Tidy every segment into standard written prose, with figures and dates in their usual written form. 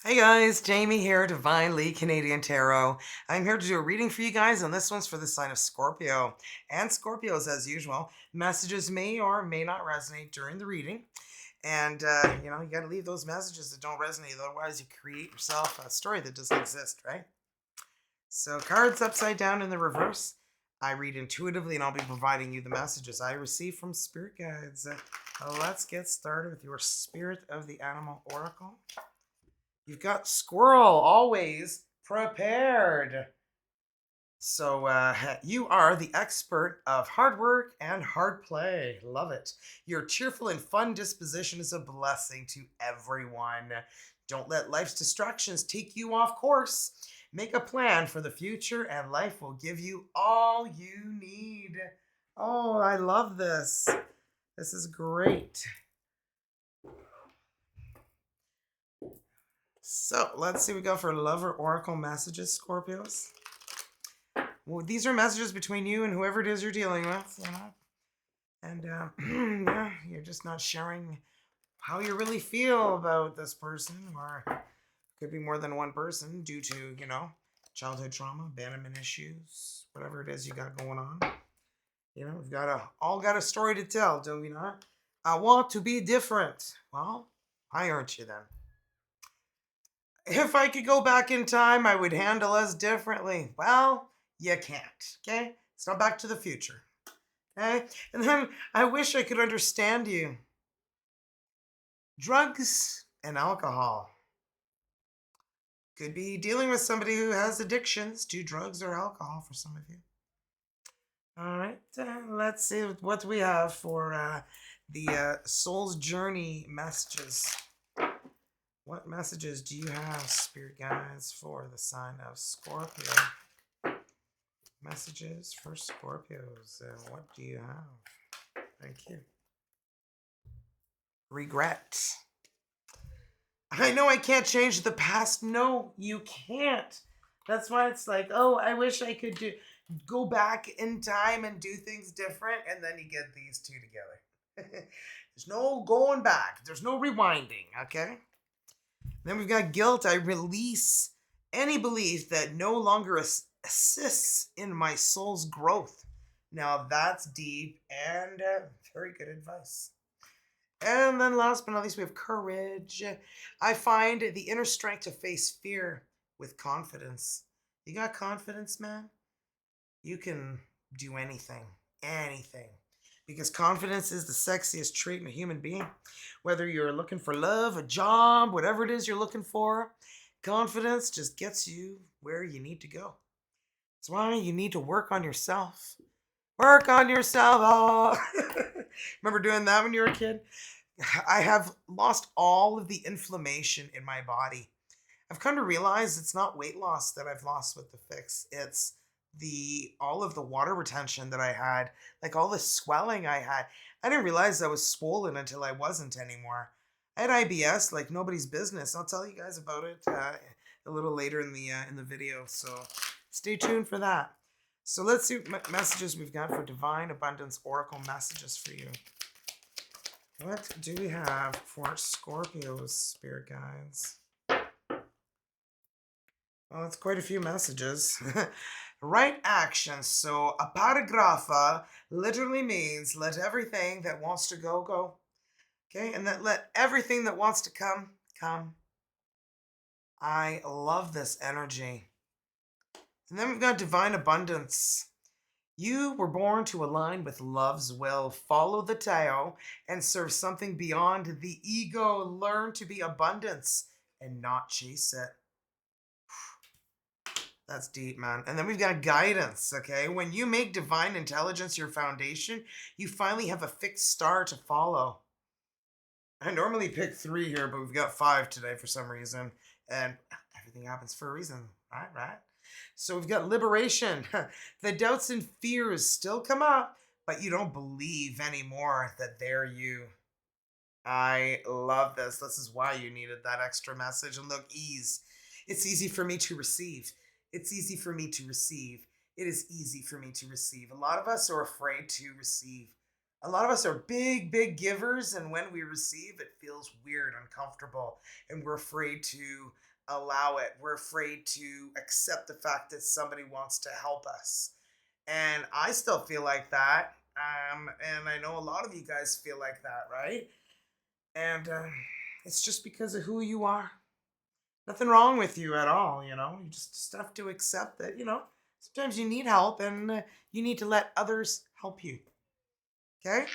Hey guys, Jamie here, Divinely Canadian Tarot. I'm here to do a reading for you guys, and this one's for the sign of Scorpio. And Scorpios, as usual, messages may or may not resonate during the reading. And, you got to leave those messages that don't resonate, otherwise, you create yourself a story that doesn't exist, right? So, cards upside down in the reverse. I read intuitively, and I'll be providing you the messages I receive from spirit guides. Let's get started with your Spirit of the Animal Oracle. You've got squirrel, always prepared. So you are the expert of hard work and hard play. Love it. Your cheerful and fun disposition is a blessing to everyone. Don't let life's distractions take you off course. Make a plan for the future, and life will give you all you need. Oh, I love this. This is great. So let's see what we got for lover oracle messages, Scorpios. Well, these are messages between you and whoever it is you're dealing with, And yeah, you're just not sharing how you really feel about this person, or could be more than one person due to, childhood trauma, abandonment issues, whatever it is you got going on. We've all got a story to tell, do we not? I want to be different. Well, why aren't you then? If I could go back in time, I would handle us differently. Well, you can't, okay? It's not Back to the Future, okay? And then I wish I could understand you. Drugs and alcohol. Could be dealing with somebody who has addictions to drugs or alcohol for some of you. All right, let's see what we have for the Soul's Journey messages. What messages do you have, Spirit Guides, for the sign of Scorpio? Messages for Scorpios. What do you have? Thank you. Regret. I know I can't change the past. No, you can't. That's why it's like, oh, I wish I could go back in time and do things different, and then you get these two together. There's no going back. There's no rewinding, okay? Then we've got guilt. I release any belief that no longer assists in my soul's growth. Now that's deep and very good advice. And then last but not least, we have courage. I find the inner strength to face fear with confidence. You got confidence, man? You can do anything. Anything. Because confidence is the sexiest trait in a human being. Whether you're looking for love, a job, whatever it is you're looking for, confidence just gets you where you need to go. That's why you need to work on yourself. Work on yourself. Oh. Remember doing that when you were a kid? I have lost all of the inflammation in my body. I've come to realize it's not weight loss that I've lost with the fix. It's the all of the water retention that I had, like all the swelling I had. I didn't realize I was swollen until I wasn't anymore. I had IBS like nobody's business. I'll tell you guys about it a little later in the video. So stay tuned for that. So let's see what messages we've got for Divine Abundance Oracle messages for you. What do we have for Scorpio's spirit guides? Well, it's quite a few messages. Right action. So, aparigrafa literally means let everything that wants to go, go. Okay? And that let everything that wants to come, come. I love this energy. And then we've got divine abundance. You were born to align with love's will. Follow the Tao and serve something beyond the ego. Learn to be abundance and not chase it. That's deep, man. And then we've got guidance, okay? When you make divine intelligence your foundation, you finally have a fixed star to follow. I normally pick 3 here, but we've got 5 today for some reason. And everything happens for a reason, right? So we've got liberation. The doubts and fears still come up, but you don't believe anymore that they're you. I love this. This is why you needed that extra message. And look, ease. It's easy for me to receive. It's easy for me to receive. It is easy for me to receive. A lot of us are afraid to receive. A lot of us are big, big givers. And when we receive, it feels weird, uncomfortable. And we're afraid to allow it. We're afraid to accept the fact that somebody wants to help us. And I still feel like that. And I know a lot of you guys feel like that, right? And it's just because of who you are. Nothing wrong with you at all, you know? You just have to accept that, you know, sometimes you need help and you need to let others help you. Okay?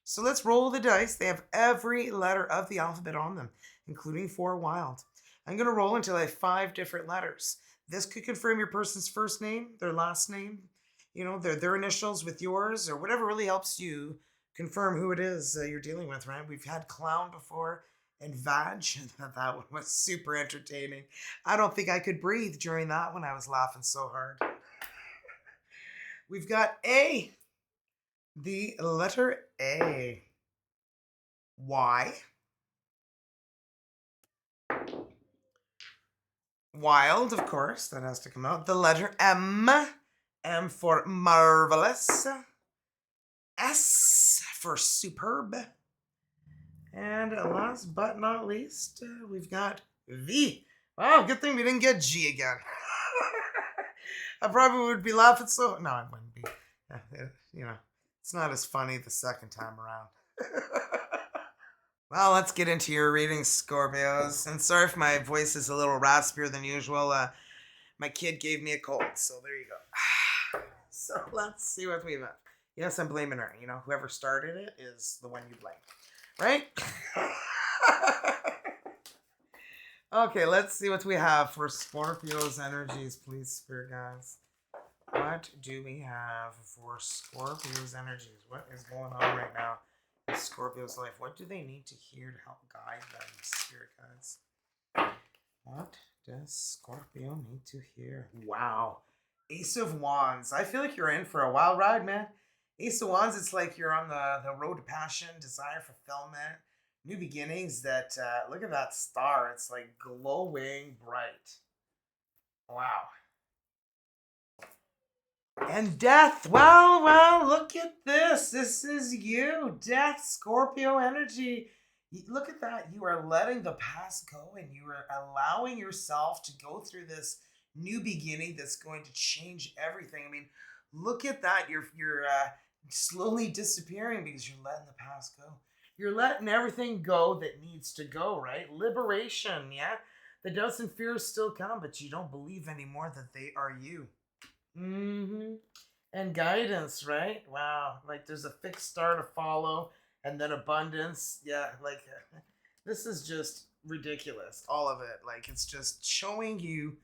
So let's roll the dice. They have every letter of the alphabet on them, including 4 wild. I'm going to roll until I have 5 different letters. This could confirm your person's first name, their last name, you know, their initials with yours, or whatever really helps you confirm who it is you're dealing with, right? We've had clown before and Vag. That one was super entertaining. I don't think I could breathe during that one. I was laughing so hard. We've got A, the letter A. Y. Wild, of course, that has to come out. The letter M. M for marvelous. S for superb. And last but not least, we've got V. Wow, good thing we didn't get G again. I probably would be laughing so... No, I wouldn't be. You know, it's not as funny the second time around. Well, let's get into your reading, Scorpios. And sorry if my voice is a little raspier than usual. My kid gave me a cold, so there you go. So let's see what we've got. Yes, I'm blaming her. You know, whoever started it is the one you blame. Right? Okay, let's see what we have for Scorpio's energies, please, Spirit Guides. What do we have for Scorpio's energies? What is going on right now in Scorpio's life? What do they need to hear to help guide them, Spirit Guides? What does Scorpio need to hear? Wow. Ace of Wands. I feel like you're in for a wild ride, man. Ace of Wands, it's like you're on the road to passion, desire, fulfillment, new beginnings. That look at that star. It's like glowing bright. Wow. And death. Well, look at this. This is you. Death, Scorpio energy. Look at that. You are letting the past go and you are allowing yourself to go through this new beginning that's going to change everything. I mean, look at that. You're slowly disappearing because you're letting the past go. You're letting everything go that needs to go, right? Liberation, yeah? The doubts and fears still come, but you don't believe anymore that they are you. Mm-hmm. And guidance, right? Wow. Like there's a fixed star to follow and then abundance. Yeah, like this is just ridiculous. All of it. Like it's just showing you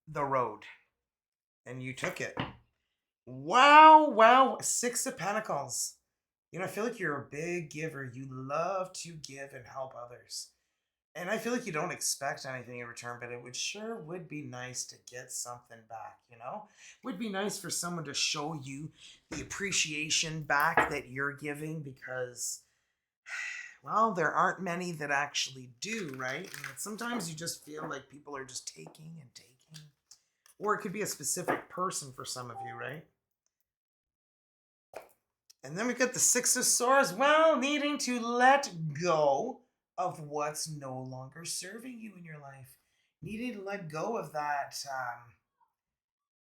the road. And you took it. Wow. 6 of Pentacles. You know, I feel like you're a big giver. You love to give and help others. And I feel like you don't expect anything in return, but it would be nice to get something back, you know? It would be nice for someone to show you the appreciation back that you're giving because, well, there aren't many that actually do, right? And sometimes you just feel like people are just taking and taking. Or it could be a specific person for some of you, right? And then we got the 6 of Swords. Well, needing to let go of what's no longer serving you in your life. Needing to let go of that,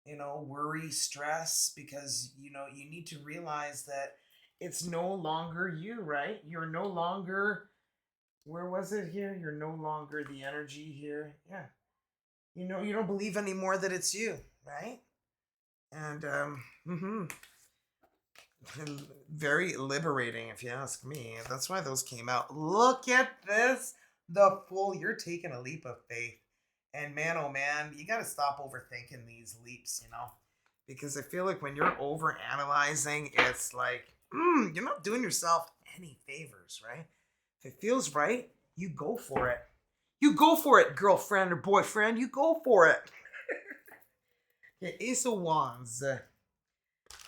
worry, stress, because, you need to realize that it's no longer you, right? You're no longer, where was it here? You're no longer the energy here. Yeah. You don't believe anymore that it's you, right? And, very liberating, if you ask me. That's why those came out. Look at this. The Fool. You're taking a leap of faith. And man, oh man, you got to stop overthinking these leaps, Because I feel like when you're over analyzing, it's like, you're not doing yourself any favors, right? If it feels right, you go for it. You go for it, girlfriend or boyfriend. You go for it. Yeah, Ace of Wands.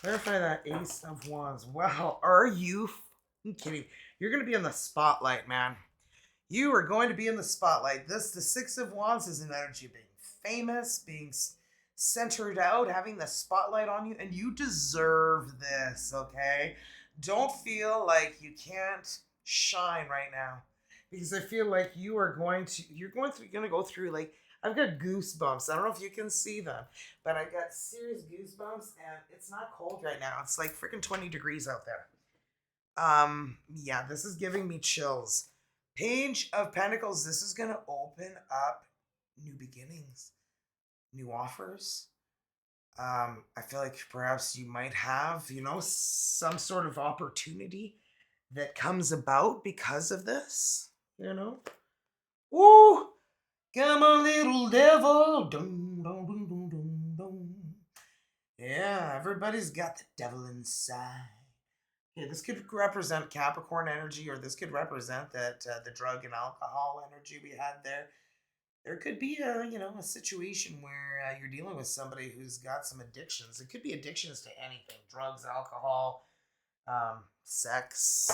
Clarify that Ace of Wands. Wow, are you kidding? You're going to be in the spotlight, man. You are going to be in the spotlight. The 6 of Wands is an energy of being famous, being centered out, having the spotlight on you, and you deserve this, okay? Don't feel like you can't shine right now. because I feel like you're going to go through like, I've got goosebumps. I don't know if you can see them, but I got serious goosebumps, and it's not cold right now. It's like freaking 20 degrees out there. Yeah, this is giving me chills. Page of Pentacles, this is gonna open up new beginnings, new offers. I feel like perhaps you might have, some sort of opportunity that comes about because of this, Woo! Come on, little devil. Dum, dum, dum, dum, dum, dum. Yeah, everybody's got the devil inside. Yeah, this could represent Capricorn energy, or this could represent that the drug and alcohol energy we had there. There could be a situation where you're dealing with somebody who's got some addictions. It could be addictions to anything: drugs, alcohol, sex.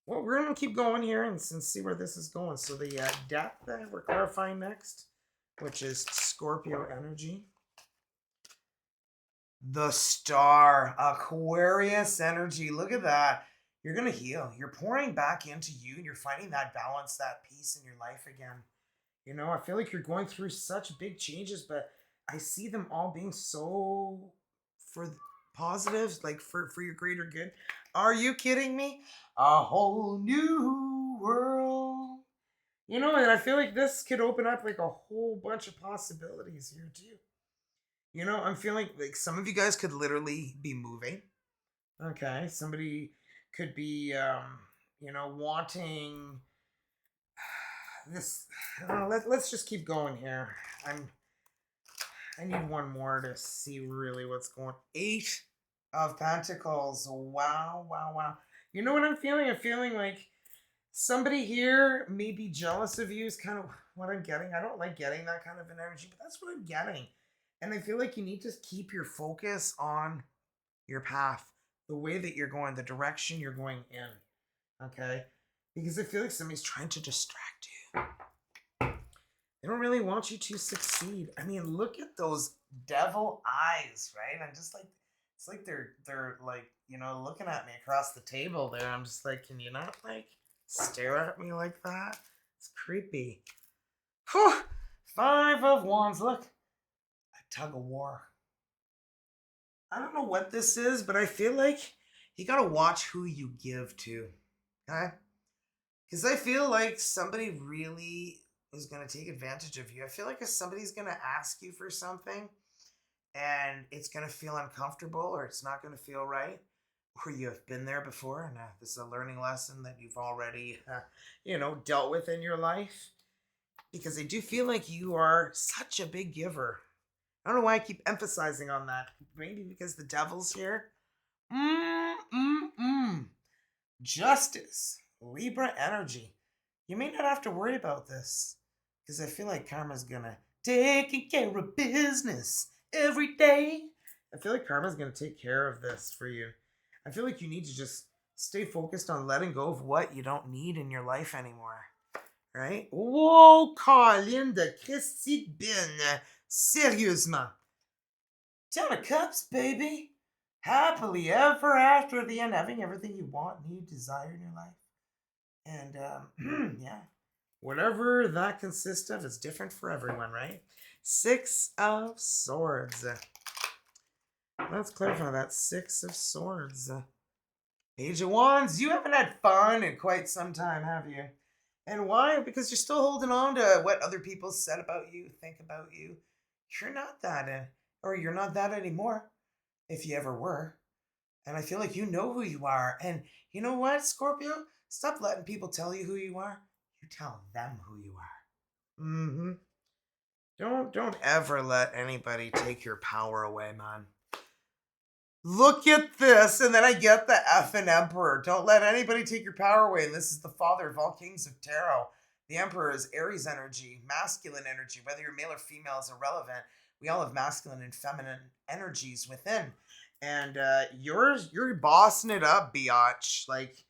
Well, we're gonna keep going here and see where this is going. So the death that we're clarifying next, which is Scorpio energy. The star, Aquarius energy. Look at that. You're going to heal. You're pouring back into you, and you're finding that balance, that peace in your life again. I feel like you're going through such big changes, but I see them all being so for positives, like for your greater good. Are you kidding me? A whole new world. And I feel like this could open up like a whole bunch of possibilities here too. I'm feeling like some of you guys could literally be moving. Okay, somebody could be, wanting this. Let's just keep going here. I need one more to see really what's going. 8 of Pentacles. Wow, wow, wow. You know what I'm feeling? I'm feeling like somebody here may be jealous of you. Is kind of what I'm getting. I don't like getting that kind of an energy, but that's what I'm getting. And I feel like you need to keep your focus on your path, the way that you're going, the direction you're going in. Okay? Because I feel like somebody's trying to distract you. They don't really want you to succeed. I mean, look at those devil eyes, right? I'm just like, it's like they're like, looking at me across the table there. I'm just like, can you not like stare at me like that? It's creepy. Whew. 5 of Wands. Look. Tug of war. I don't know what this is, but I feel like you gotta watch who you give to. Okay? Because I feel like somebody really is gonna take advantage of you. I feel like if somebody's gonna ask you for something and it's gonna feel uncomfortable, or it's not gonna feel right, or you have been there before, and this is a learning lesson that you've already, dealt with in your life. Because I do feel like you are such a big giver. I don't know why I keep emphasizing on that. Maybe because the devil's here. Justice. Libra energy. You may not have to worry about this. Because I feel like karma's gonna take care of business every day. I feel like karma's gonna take care of this for you. I feel like you need to just stay focused on letting go of what you don't need in your life anymore. Right? Whoa, Colin de Christy Bin. Sérieusement. 10 of Cups, baby. Happily ever after at the end, having everything you want, need, desire in your life. And, yeah. Whatever that consists of is different for everyone, right? 6 of Swords. Let's clarify that. 6 of Swords. Page of Wands. You haven't had fun in quite some time, have you? And why? Because you're still holding on to what other people said about you, think about you. You're not that, or you're not that anymore, if you ever were. And I feel like you know who you are. And you know what, Scorpio? Stop letting people tell you who you are. You tell them who you are. Mm-hmm. Don't ever let anybody take your power away, man. Look at this, and then I get the effing Emperor. Don't let anybody take your power away. And this is the father of all kings of tarot. The Emperor is Aries energy, masculine energy. Whether you're male or female is irrelevant. We all have masculine and feminine energies within. And you're bossing it up, biatch. Like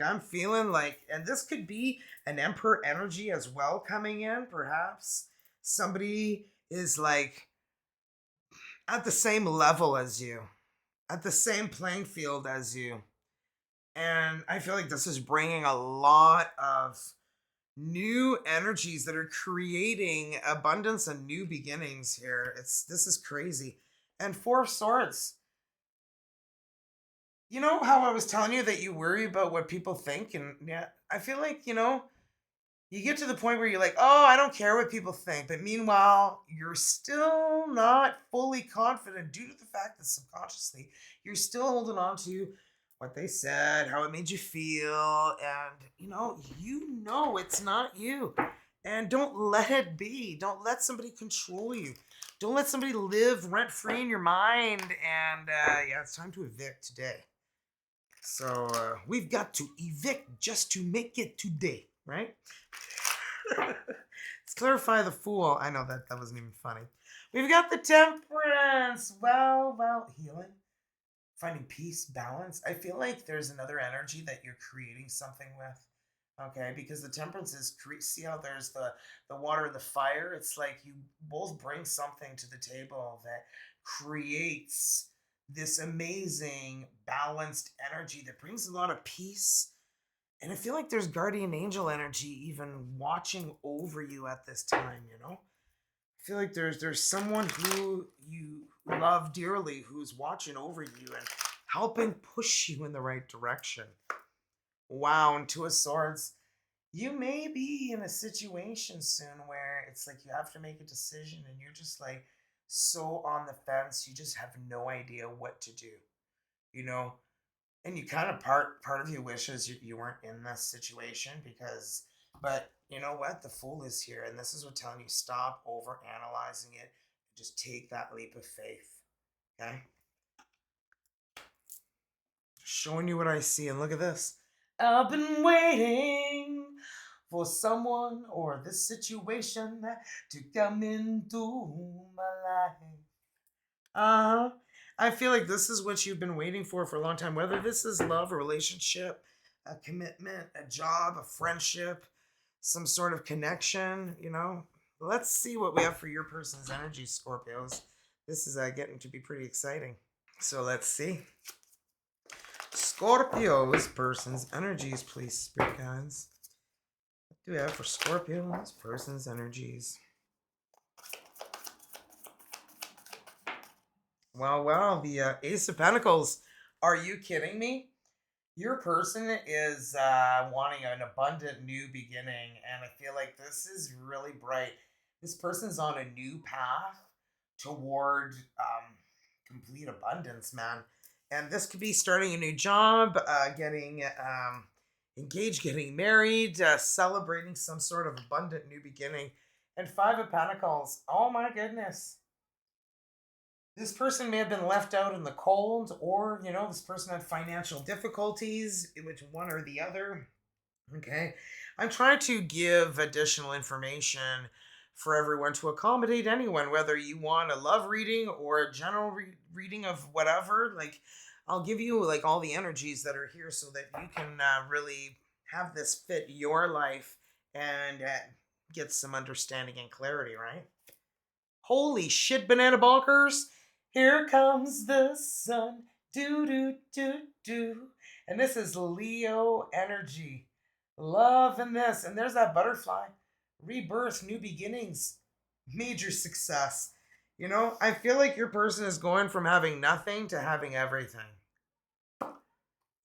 I'm feeling like, and this could be an Emperor energy as well coming in, perhaps. Somebody is like at the same level as you, at the same playing field as you. And I feel like this is bringing a lot of new energies that are creating abundance and new beginnings here. This is crazy. And Four of Swords. You know how I was telling you that you worry about what people think, and yeah, I feel like, you get to the point where you're like, "Oh, I don't care what people think." But meanwhile, you're still not fully confident due to the fact that subconsciously you're still holding on to what they said, how it made you feel, and it's not you. And don't let it be. Don't let somebody control you. Don't let somebody live rent free in your mind. And yeah, it's time to evict today. So we've got to evict just to make it today, right? Let's clarify the fool. I know that wasn't even funny. We've got the temperance. Well, healing, finding peace, balance. I feel like there's another energy that you're creating something with. Okay, because the temperance is see how there's the water and the fire. It's like you both bring something to the table that creates this amazing balanced energy that brings a lot of peace. And I feel like there's guardian angel energy even watching over you at this time, I feel like there's someone who you love dearly who's watching over you and helping push you in the right direction. Wow, and Two of Swords. You may be in a situation soon where it's like you have to make a decision and you're just like so on the fence, you just have no idea what to do, you know? And you kind of part of you wishes you weren't in this situation because, but you know what? The Fool is here, and this is what telling you stop over analyzing it. Just take that leap of faith. Okay, showing you what I see, and look at this. I've been waiting for someone or this situation to come into my life. Uh-huh. I feel like this is what you've been waiting for a long time. Whether this is love, a relationship, a commitment, a job, a friendship, some sort of connection, Let's see what we have for your person's energy, Scorpios. This is getting to be pretty exciting. So let's see. Scorpio's person's energies, please, spirit guides. What do we have for Scorpio's person's energies? Wow, the Ace of Pentacles. Are you kidding me? Your person is wanting an abundant new beginning, and I feel like this is really bright. This person's on a new path toward complete abundance, man. And this could be starting a new job, getting engaged, getting married, celebrating some sort of abundant new beginning. And Five of Pentacles. Oh my goodness. This person may have been left out in the cold, or, this person had financial difficulties, which one or the other. Okay. I'm trying to give additional information for everyone to accommodate anyone, whether you want a love reading or a general reading of whatever. Like, I'll give you like all the energies that are here so that you can really have this fit your life and get some understanding and clarity, right? Holy shit, banana bonkers. Here comes the sun. Do, do, do, do. And this is Leo energy. Love in this. And there's that butterfly. Rebirth, new beginnings, major success. I feel like your person is going from having nothing to having everything.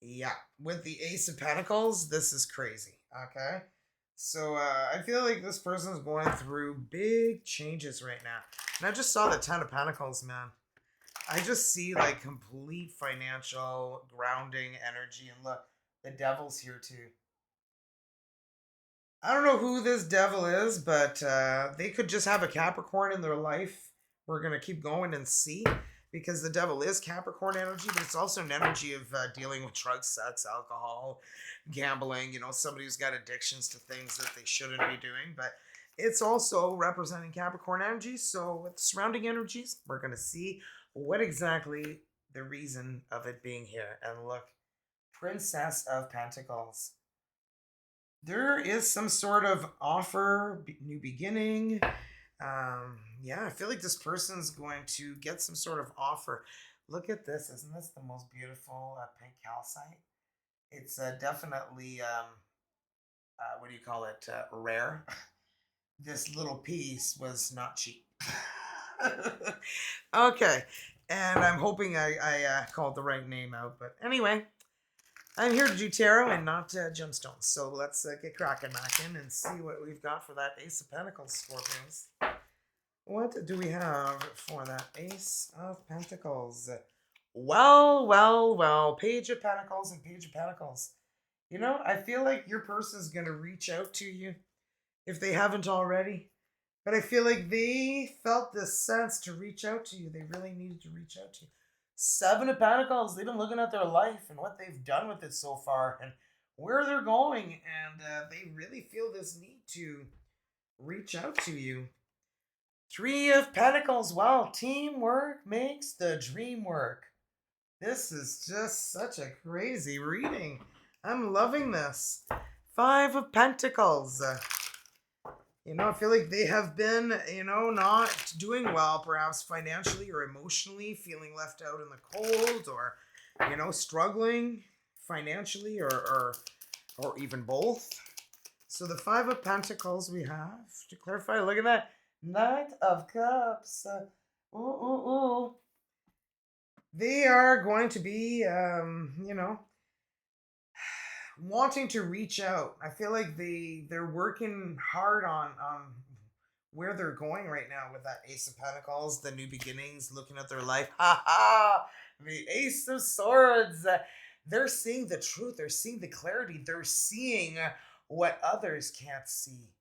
Yeah, with the Ace of Pentacles, this is crazy. Okay. So I feel like this person is going through big changes right now. And I just saw the Ten of Pentacles, man. I just see like complete financial grounding energy. And look, the Devil's here too. I don't know who this devil is, but they could just have a Capricorn in their life. We're going to keep going and see, because the devil is Capricorn energy, but it's also an energy of dealing with drugs, sex, alcohol, gambling, somebody who's got addictions to things that they shouldn't be doing. But it's also representing Capricorn energy. So with surrounding energies, we're going to see what exactly the reason of it being here. And look, Princess of Pentacles. There is some sort of offer, new beginning. Yeah, I feel like this person's going to get some sort of offer. Look at this. Isn't this the most beautiful pink calcite? It's definitely, what do you call it, rare. This little piece was not cheap. Okay, and I'm hoping I called the right name out, but anyway, I'm here to do tarot and not gemstones. So let's get cracking back in and see what we've got for that Ace of Pentacles, Scorpions. What do we have for that Ace of Pentacles? Well, well, well. Page of Pentacles and Page of Pentacles. You know, I feel like your person's going to reach out to you if they haven't already. But I feel like they felt this sense to reach out to you. They really needed to reach out to you. Seven of Pentacles. They've been looking at their life and what they've done with it so far and where they're going. And they really feel this need to reach out to you. Three of Pentacles. Wow, teamwork makes the dream work. This is just such a crazy reading. I'm loving this. Five of Pentacles. You know, I feel like they have been, not doing well, perhaps financially or emotionally, feeling left out in the cold or, struggling financially or even both. So the Five of Pentacles we have, to clarify, look at that. Knight of Cups. Ooh, ooh, ooh. They are going to be, wanting to reach out. I feel like they're working hard on where they're going right now with that Ace of Pentacles, the new beginnings, looking at their life. Ha ha! The Ace of Swords. They're seeing the truth. They're seeing the clarity. They're seeing what others can't see.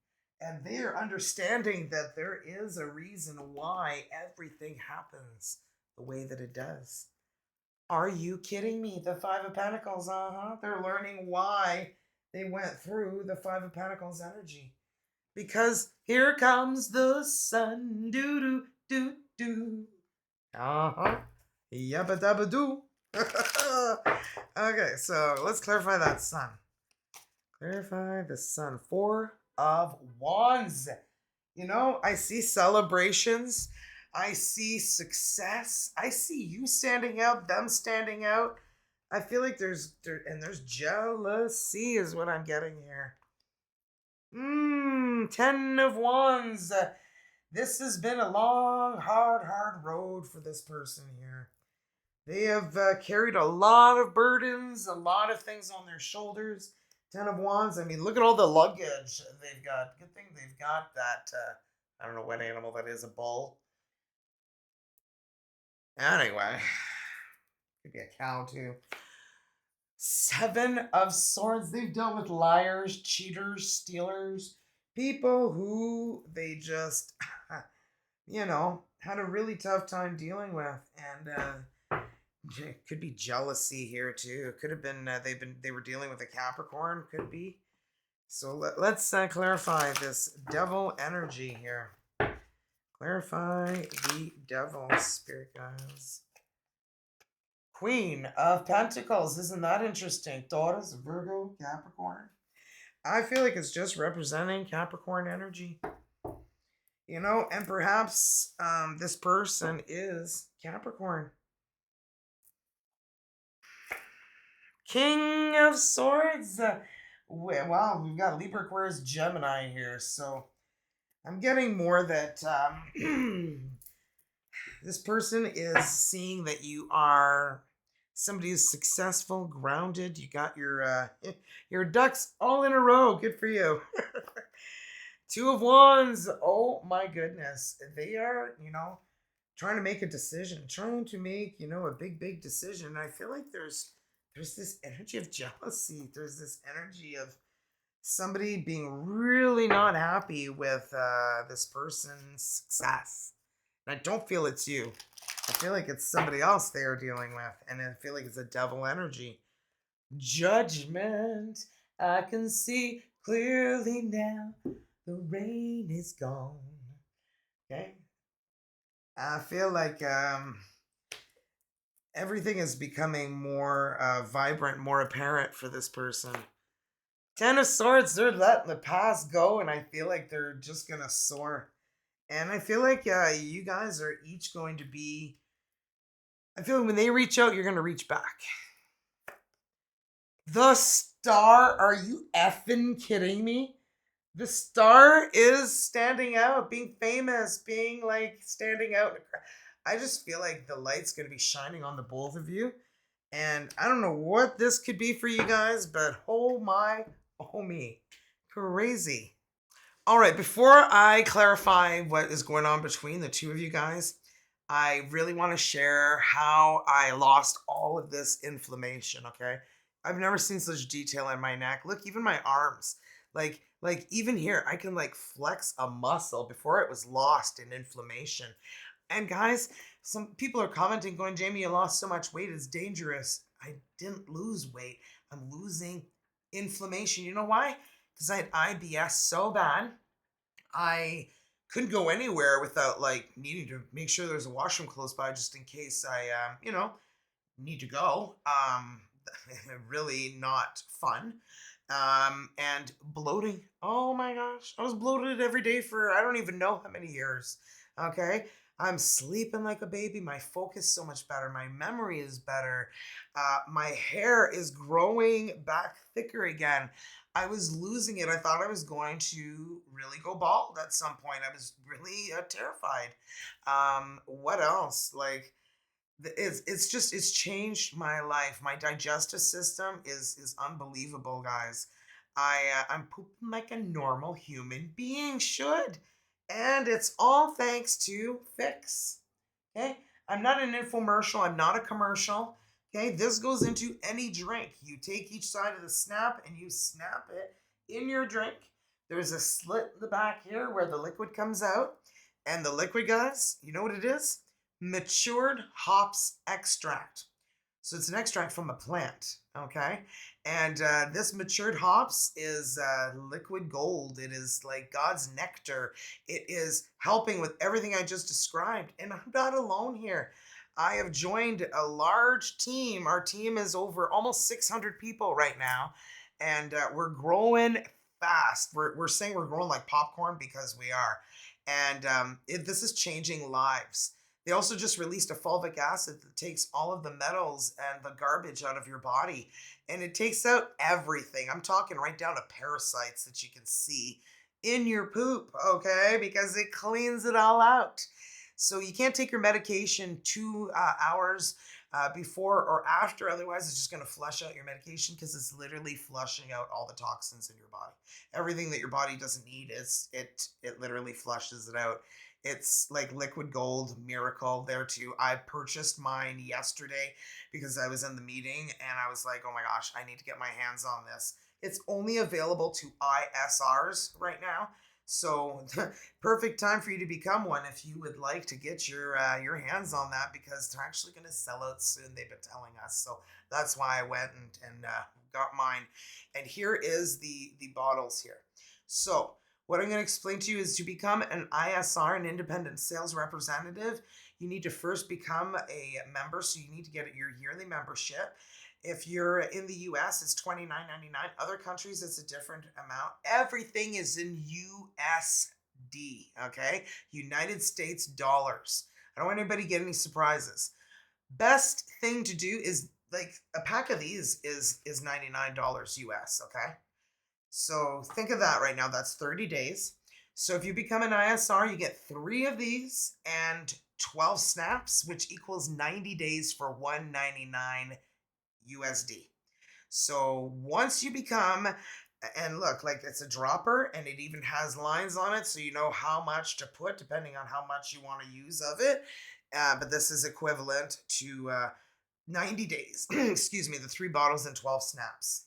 And they're understanding that there is a reason why everything happens the way that it does. Are you kidding me? The Five of Pentacles, They're learning why they went through the Five of Pentacles energy. Because here comes the sun. Doo doo doo doo. Uh-huh. Yabba dabba doo. Okay, so let's clarify that sun. Clarify the sun. Four of Wands. You know, I see celebrations. I see success. I see you standing out, them standing out. I feel like there's jealousy is what I'm getting here. Ten of Wands. This has been a long, hard road for this person here. They have carried a lot of burdens, a lot of things on their shoulders. Ten of Wands. I mean, look at all the luggage they've got. Good thing they've got that. I don't know what animal that is. A bull. Anyway, could be a cow too. Seven of Swords. They've dealt with liars, cheaters, stealers, people who they just, had a really tough time dealing with, and it could be jealousy here too. It could have been they were dealing with a Capricorn. Could be. So let's clarify this devil energy here. Clarify the devil, spirit guys. Queen of Pentacles. Isn't that interesting? Taurus, Virgo, Capricorn. I feel like it's just representing Capricorn energy. And perhaps this person is Capricorn. King of Swords. Wow, we've got Libra, Aquarius, Gemini here. So I'm getting more that this person is seeing that you are somebody who's successful, grounded. You got your ducks all in a row. Good for you. Two of Wands. Oh my goodness. They are, trying to make a decision, trying to make, a big decision. And I feel like there's this energy of jealousy. There's this energy of somebody being really not happy with this person's success. And I don't feel it's you. I feel like it's somebody else they are dealing with. And I feel like it's a devil energy. Judgment. I can see clearly now. The rain is gone. Okay? I feel like everything is becoming more vibrant, more apparent for this person. Ten of Swords, they're letting the past go, and I feel like they're just going to soar. And I feel like you guys are each going to be... I feel like when they reach out, you're going to reach back. The star? Are you effing kidding me? The star is standing out, being famous, being like standing out. I just feel like the light's gonna be shining on the both of you. And I don't know what this could be for you guys, but oh my, oh me. Crazy. All right, before I clarify what is going on between the two of you guys, I really want to share how I lost all of this inflammation, okay? I've never seen such detail in my neck. Look, even my arms. Like even here, I can like flex a muscle before it was lost in inflammation. And guys, some people are commenting going, "Jamie, you lost so much weight, it's dangerous." I didn't lose weight. I'm losing inflammation. You know why? Because I had IBS so bad I couldn't go anywhere without like needing to make sure there's a washroom close by just in case I, need to go. Really not fun. And bloating. Oh my gosh. I was bloated every day for I don't even know how many years. Okay. I'm sleeping like a baby. My focus is so much better. My memory is better. My hair is growing back thicker again. I was losing it. I thought I was going to really go bald at some point. I was really terrified. What else? Like, it's just it's changed my life. My digestive system is unbelievable, guys. I'm pooping like a normal human being should, and it's all thanks to Fix. Okay, I'm not an infomercial. I'm not a commercial. Okay, this goes into any drink. You take each side of the snap and you snap it in your drink. There's a slit in the back here where the liquid comes out, and the liquid, guys, you know what it is? Matured hops extract. So it's an extract from a plant, okay? And this matured hops is liquid gold. It is like God's nectar. It is helping with everything I just described. And I'm not alone here. I have joined a large team. Our team is over almost 600 people right now, and we're growing fast. We're saying we're growing like popcorn because we are. And this is changing lives. They also just released a fulvic acid that takes all of the metals and the garbage out of your body. And it takes out everything. I'm talking right down to parasites that you can see in your poop, okay? Because it cleans it all out. So you can't take your medication 2 hours before or after. Otherwise, it's just going to flush out your medication because it's literally flushing out all the toxins in your body. Everything that your body doesn't need it literally flushes it out. It's like liquid gold miracle there too. I purchased mine yesterday because I was in the meeting and I was like, oh my gosh, I need to get my hands on this. It's only available to ISRs right now. So perfect time for you to become one if you would like to get your hands on that because they're actually going to sell out soon. They've been telling us, so that's why I went and got mine. And here is the bottles here. So what I'm going to explain to you is to become an ISR, an independent sales representative, you need to first become a member. So you need to get your yearly membership. If you're in the US, it's $29.99. Other countries, it's a different amount. Everything is in USD, okay? United States dollars. I don't want anybody to get any surprises. Best thing to do is like a pack of these is $99 US, okay? So think of that right now. That's 30 days. So if you become an ISR, you get 3 of these and 12 snaps, which equals 90 days for 199 USD. So once you become, and look, like it's a dropper and it even has lines on it so you know how much to put depending on how much you want to use of it. But this is equivalent to 90 days. Excuse me, the 3 bottles and 12 snaps.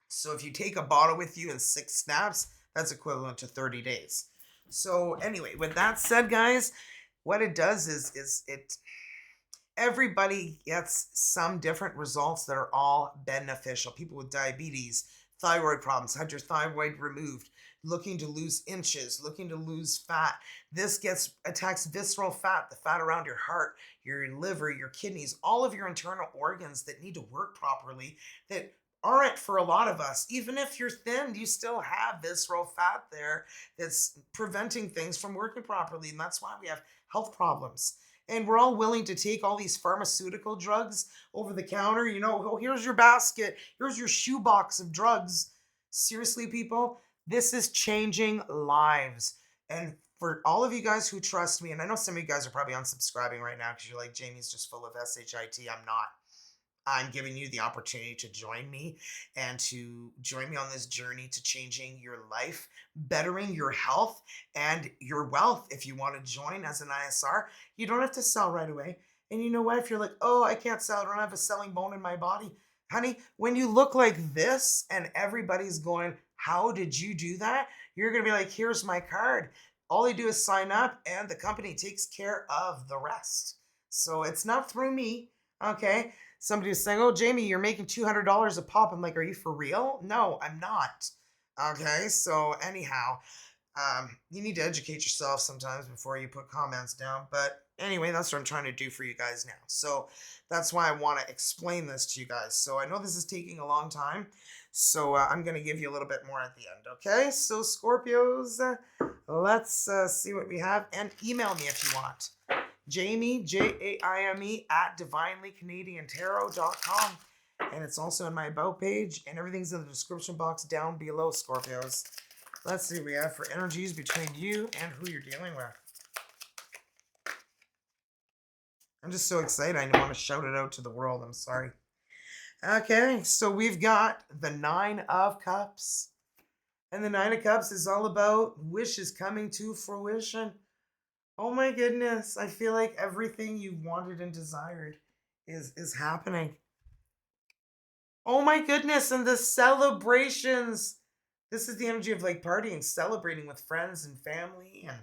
So if you take a bottle with you and 6 snaps, that's equivalent to 30 days. So anyway, with that said, guys, what it does is it everybody gets some different results that are all beneficial. People with diabetes, thyroid problems, had your thyroid removed, looking to lose inches, looking to lose fat. This attacks visceral fat, the fat around your heart, your liver, your kidneys, all of your internal organs that need to work properly that aren't for a lot of us. Even if you're thin, you still have visceral fat there that's preventing things from working properly. And that's why we have health problems. And we're all willing to take all these pharmaceutical drugs over the counter. You know, oh, here's your basket, here's your shoebox of drugs. Seriously, people, this is changing lives. And for all of you guys who trust me, and I know some of you guys are probably unsubscribing right now because you're like, Jamie's just full of SHIT. I'm not. I'm giving you the opportunity to join me and to join me on this journey to changing your life, bettering your health and your wealth. If you want to join as an ISR, you don't have to sell right away. And you know what? If you're like, oh, I can't sell, I don't have a selling bone in my body. Honey, when you look like this and everybody's going, how did you do that? You're going to be like, here's my card. All they do is sign up and the company takes care of the rest. So it's not through me. Okay. Somebody was saying, oh, Jamie, you're making $200 a pop. I'm like, are you for real? No, I'm not. Okay. So anyhow, you need to educate yourself sometimes before you put comments down. But anyway, that's what I'm trying to do for you guys now. So that's why I want to explain this to you guys. So I know this is taking a long time. So I'm going to give you a little bit more at the end. Okay. So Scorpios, let's see what we have. And email me if you want. Jaime, Jaime, at divinelycanadiantarot.com. And it's also in my about page. And everything's in the description box down below, Scorpios. Let's see what we have for energies between you and who you're dealing with. I'm just so excited. I want to shout it out to the world. I'm sorry. Okay, so we've got the 9 of Cups. And the 9 of Cups is all about wishes coming to fruition. Oh my goodness. I feel like everything you wanted and desired is happening. Oh my goodness. And the celebrations. This is the energy of like partying, celebrating with friends and family and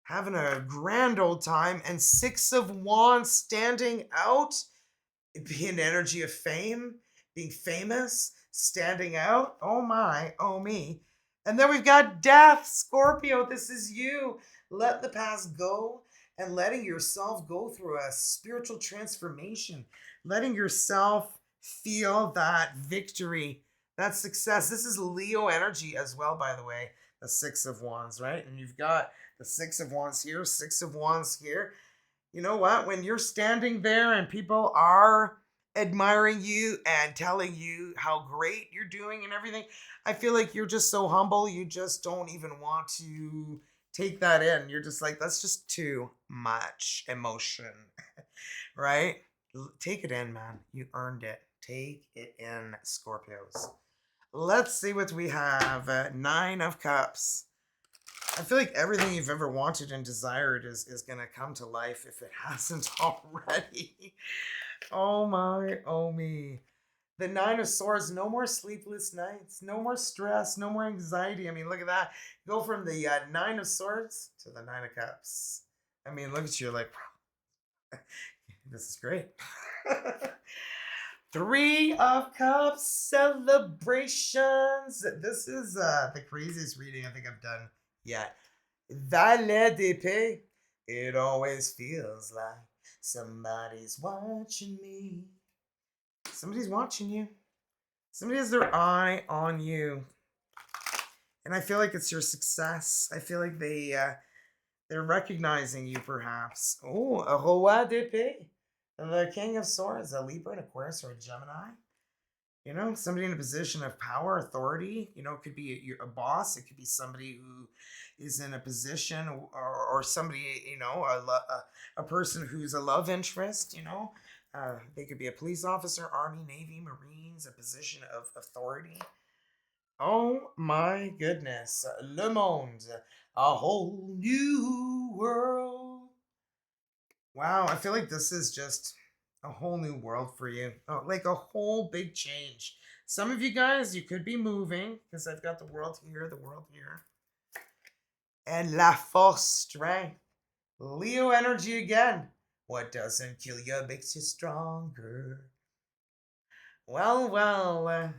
having a grand old time. And 6 of Wands standing out. It'd be an energy of fame, being famous, standing out. Oh my, oh me. And then we've got death, Scorpio. This is you. Let the past go and letting yourself go through a spiritual transformation, letting yourself feel that victory, that success. This is Leo energy as well, by the way, the 6 of Wands, right? And you've got the 6 of Wands here, 6 of Wands here. You know what? When you're standing there and people are admiring you and telling you how great you're doing and everything, I feel like you're just so humble. You just don't even want to take that in. You're just like, that's just too much emotion, right? Take it in, man. You earned it. Take it in, Scorpios. Let's see what we have. 9 of Cups. I feel like everything you've ever wanted and desired is going to come to life if it hasn't already. Oh my, oh me. The 9 of Swords, no more sleepless nights, no more stress, no more anxiety. I mean, look at that. Go from the 9 of Swords to the 9 of Cups. I mean, look at you like, this is great. 3 of Cups, celebrations. This is the craziest reading I think I've done yet. Valet d'épée. It always feels like somebody's watching me. Somebody's watching you. Somebody has their eye on you. And I feel like it's your success. I feel like they're recognizing you perhaps. Oh, a roi d'épée. The King of Swords, a Libra, an Aquarius, or a Gemini. You know, somebody in a position of power, authority. You know, it could be a boss. It could be somebody who is in a position or somebody, you know, a person who's a love interest, you know. They could be a police officer, Army, Navy, Marines, a position of authority. Oh my goodness. Le Monde, a whole new world. Wow, I feel like this is just a whole new world for you. Oh, like a whole big change. Some of you guys, you could be moving because I've got the world here, the world here. And La Force, strength. Leo energy again. What doesn't kill you makes you stronger. Well,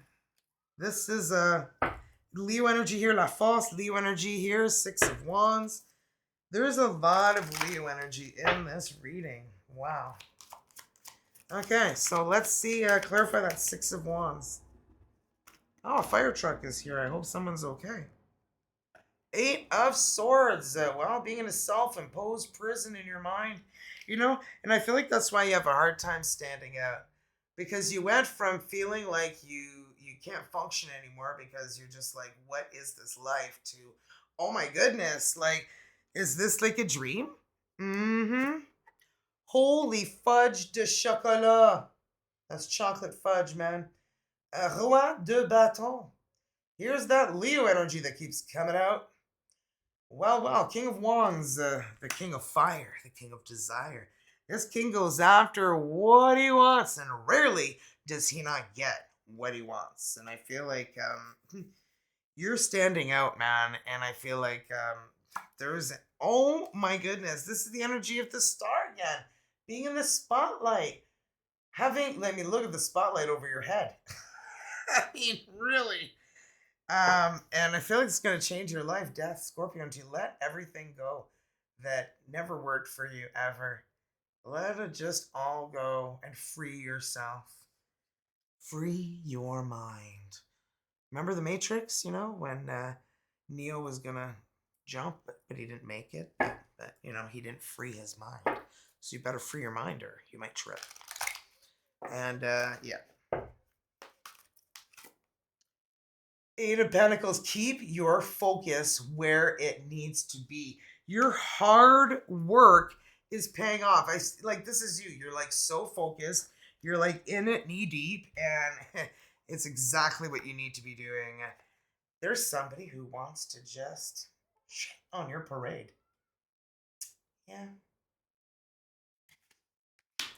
this is Leo energy here, La Force, Leo energy here, 6 of Wands. There's a lot of Leo energy in this reading. Wow. Okay, so let's see, clarify that 6 of Wands. Oh, a fire truck is here. I hope someone's okay. Eight of Swords. Well, being in a self-imposed prison in your mind, and I feel like that's why you have a hard time standing out, because you went from feeling like you can't function anymore because you're just like, what is this life? To, oh my goodness, like, is this like a dream? Mm-hmm. Holy fudge de chocolat. That's chocolate fudge, man. Roi de bâton. Here's that Leo energy that keeps coming out. Well, King of Wands, the King of Fire, the King of Desire. This king goes after what he wants, and rarely does he not get what he wants. And I feel like you're standing out, man. And I feel like there's, oh my goodness, this is the energy of the star again. Being in the spotlight. Let me look at the spotlight over your head. I mean, really. And I feel like it's going to change your life, Death Scorpio, to let everything go that never worked for you ever. Let it just all go and free yourself. Free your mind. Remember the Matrix, when Neo was going to jump, but he didn't make it? But, he didn't free his mind. So you better free your mind or you might trip. And, yeah. Eight of Pentacles, keep your focus where it needs to be. Your hard work is paying off. Like, this is you. You're like so focused. You're like in it knee deep, and it's exactly what you need to be doing. There's somebody who wants to just shit on your parade. Yeah.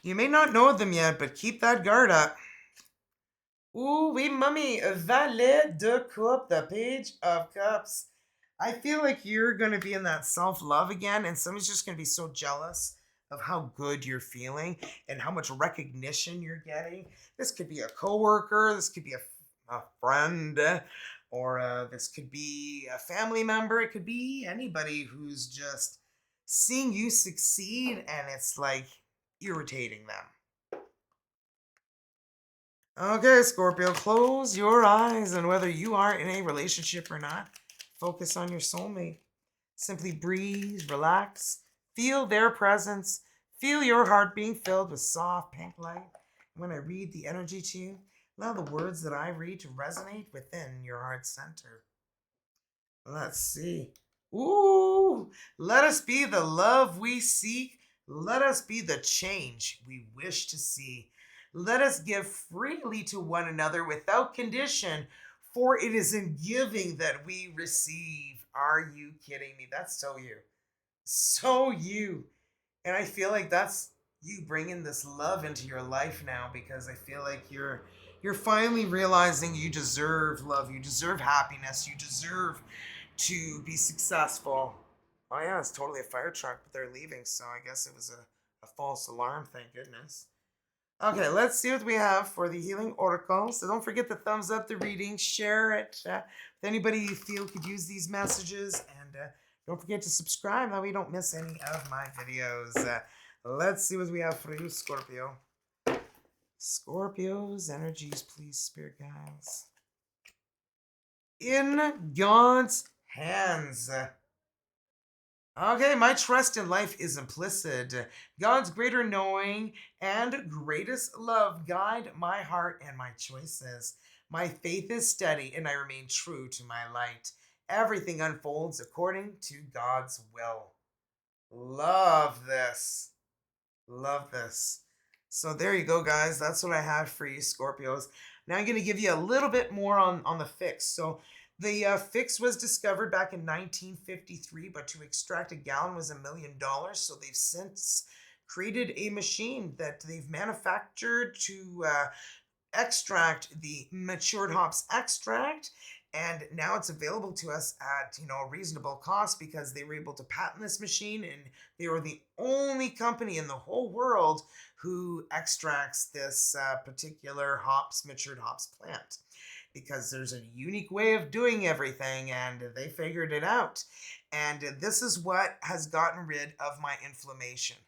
You may not know them yet, but keep that guard up. Ooh, oui, mummy. Valet de Coupe, the Page of Cups. I feel like you're going to be in that self love again, and somebody's just going to be so jealous of how good you're feeling and how much recognition you're getting. This could be a coworker, this could be a friend, or this could be a family member. It could be anybody who's just seeing you succeed, and it's like irritating them. Okay, Scorpio, close your eyes, and whether you are in a relationship or not, focus on your soulmate. Simply breathe, relax, feel their presence, feel your heart being filled with soft pink light. When I read the energy to you, allow the words that I read to resonate within your heart center. Let's see. Ooh, let us be the love we seek. Let us be the change we wish to see. Let us give freely to one another without condition, for it is in giving that we receive. Are you kidding me? That's so you. So you. And I feel like that's you bringing this love into your life now, because I feel like you're finally realizing you deserve love, you deserve happiness, you deserve to be successful. Oh yeah, it's totally a fire truck, but they're leaving, so I guess it was a false alarm, thank goodness. Okay, let's see what we have for the healing oracle. So don't forget to thumbs up the reading, share it with anybody you feel could use these messages, and don't forget to subscribe that way you don't miss any of my videos. Let's see what we have for you, Scorpio. Scorpio's energies, please, spirit guides. In God's hands. Okay, my trust in life is implicit. God's greater knowing and greatest love guide my heart and my choices. My faith is steady and I remain true to my light. Everything unfolds according to God's will. Love this. Love this. So there you go, guys. That's what I have for you, Scorpios. Now I'm going to give you a little bit more on the fix. So the fix was discovered back in 1953, but to extract a gallon was $1 million. So they've since created a machine that they've manufactured to extract the matured hops extract, and now it's available to us at a reasonable cost, because they were able to patent this machine, and they were the only company in the whole world who extracts this particular matured hops plant, because there's a unique way of doing everything, and they figured it out. And this is what has gotten rid of my inflammation.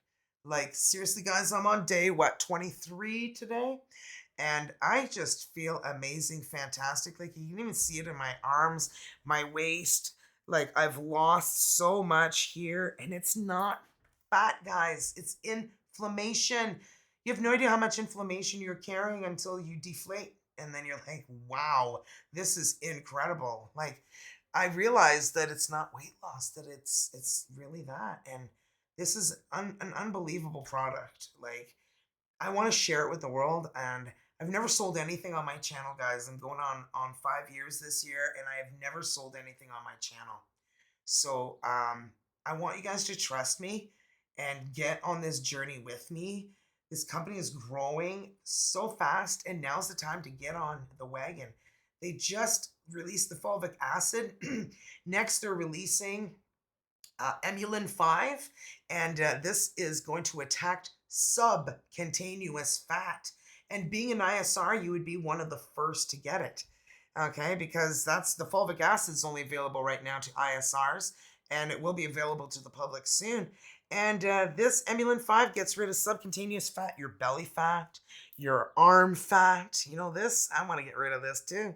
Like, seriously, guys, I'm on day 23 today, and I just feel amazing, fantastic. Like, you can even see it in my arms, my waist, Like I've lost so much here, and it's not fat, guys. It's inflammation. You have no idea how much inflammation you're carrying until you deflate. And then you're like, wow, this is incredible. Like I realized that it's not weight loss, that it's really that. And this is an unbelievable product. Like I want to share it with the world, and I've never sold anything on my channel, guys. I'm going on 5 years this year, and I have never sold anything on my channel. So I want you guys to trust me and get on this journey with me. This company is growing so fast, and now's the time to get on the wagon. They just released the fulvic acid. Next, they're releasing Emulin 5, and this is going to attack subcutaneous fat. And being an ISR, you would be one of the first to get it. Okay, because that's the fulvic acid is only available right now to ISRs, and it will be available to the public soon. And this Emulin 5 gets rid of subcutaneous fat, your belly fat, your arm fat. You know this? I want to get rid of this too.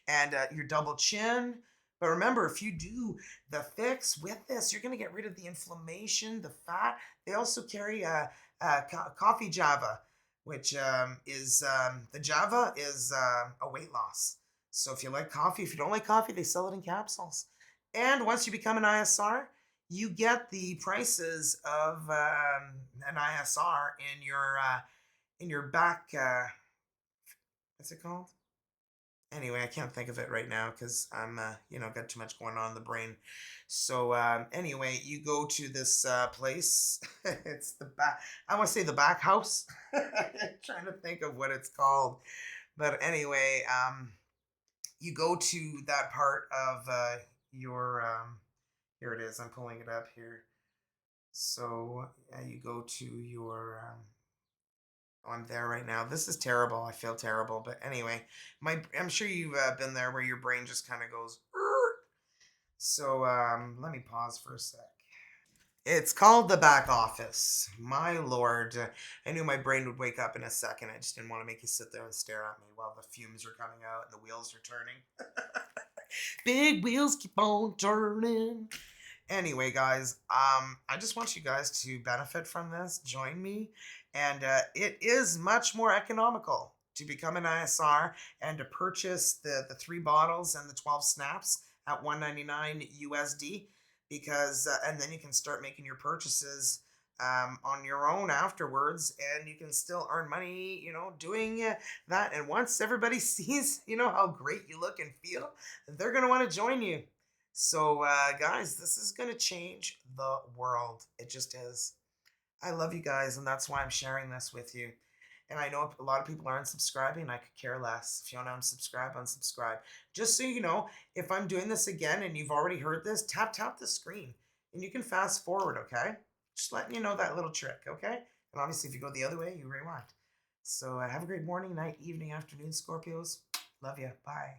And your double chin. But remember, if you do the fix with this, you're going to get rid of the inflammation, the fat. They also carry coffee java, which is the java is a weight loss. So if you like coffee, if you don't like coffee, they sell it in capsules. And once you become an ISR, you get the prices of an ISR in your back. What's it called? Anyway, I can't think of it right now because I'm got too much going on in the brain. So anyway, you go to this place. It's the back. I want to say the back house. Trying to think of what it's called, but anyway, you go to that part of your. Here it is. I'm pulling it up here. So you go to your. I'm there right now. This is terrible. I feel terrible, but anyway, I'm sure you've been there where your brain just kind of goes. "Er." So let me pause for a sec. It's called the back office. My lord, I knew my brain would wake up in a second. I just didn't want to make you sit there and stare at me while the fumes are coming out and the wheels are turning. Big wheels keep on turning. Anyway, guys, I just want you guys to benefit from this. Join me, and it is much more economical to become an ISR and to purchase the 3 bottles and the 12 snaps at 199 USD, because and then you can start making your purchases on your own afterwards, and you can still earn money, doing that. And once everybody sees, how great you look and feel, they're gonna want to join you. So, guys, this is going to change the world. It just is. I love you guys, and that's why I'm sharing this with you. And I know a lot of people aren't subscribing. I could care less. If you want to unsubscribe, unsubscribe. Just so you know, if I'm doing this again and you've already heard this, tap the screen. And you can fast forward, okay? Just letting you know that little trick, okay? And obviously, if you go the other way, you rewind. So have a great morning, night, evening, afternoon, Scorpios. Love you. Bye.